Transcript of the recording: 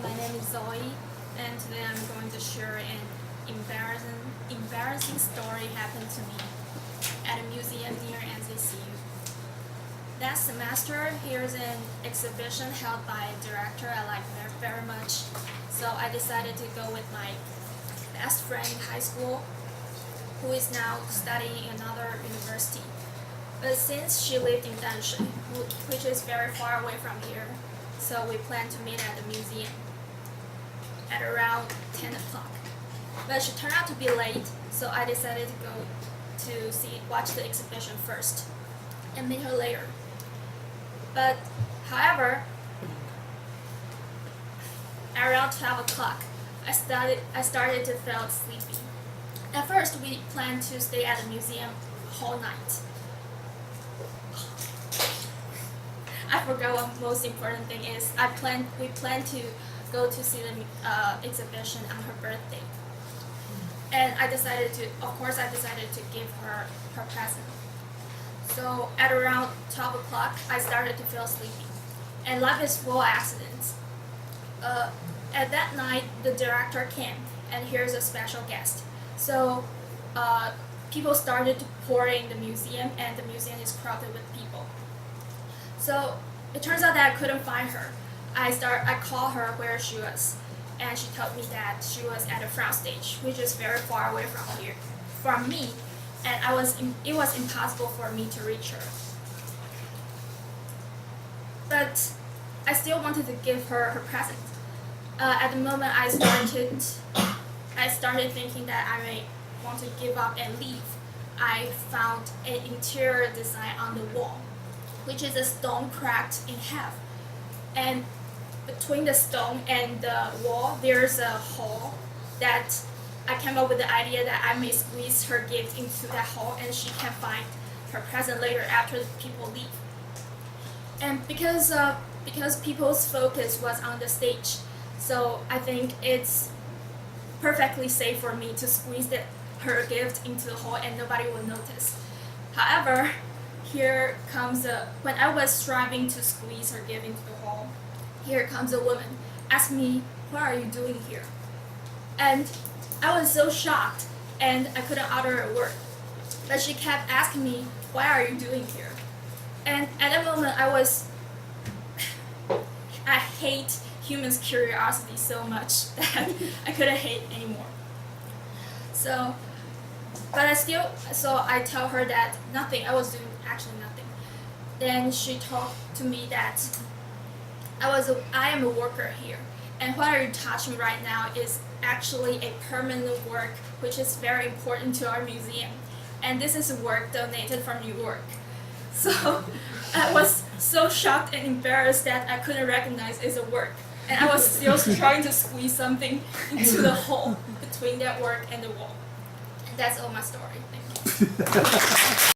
my name is Zoe, and today I'm going to share an embarrassing story happened to me at a museum near NCCU. That semester, here's an exhibition held by a director I like very much, so I decided to go with my best friend in high school, who is now studying in another university. But since she lived in Danshui, which is very far away from here, so we planned to meet at the museum at around 10 o'clock. But she turned out to be late, so I decided to go to watch the exhibition first and meet her later. But however, around 12 o'clock, I started to feel sleepy. At first, we planned to stay at the museum whole night. I forgot what most important thing is. We planned to go to see the exhibition on her birthday, and I decided to give her her present. So at around 12 o'clock, I started to feel sleepy, and life is full of accidents. At that night, the director came, and here's a special guest. So people started to pour in the museum, and the museum is crowded with people. So it turns out that I couldn't find her. I called her where she was, and she told me that she was at the front stage, which is very far away from me, and it was impossible for me to reach her. But I still wanted to give her her present. At the moment, I started thinking that I may want to give up and leave. I found an interior design on the wall, which is a stone cracked in half. And between the stone and the wall, there's a hole that I came up with the idea that I may squeeze her gift into that hole, and she can find her present later after the people leave. And because people's focus was on the stage, so I think it's perfectly safe for me to squeeze her gift into the hole and nobody will notice. However, when I was striving to squeeze her gift into the hole, here comes a woman, asked me, "What are you doing here?" And I was so shocked, and I couldn't utter a word. But she kept asking me, "Why are you doing here?" And at that moment, I hate humans' curiosity so much that I couldn't hate anymore. So I tell her that nothing, I was doing actually nothing. Then she talked to me that I am a worker here, and what are you touching right now is actually a permanent work, which is very important to our museum. And this is a work donated from New York. So I was so shocked and embarrassed that I couldn't recognize it's a work. And I was still trying to squeeze something into the hole between that work and the wall. And that's all my story. Thank you.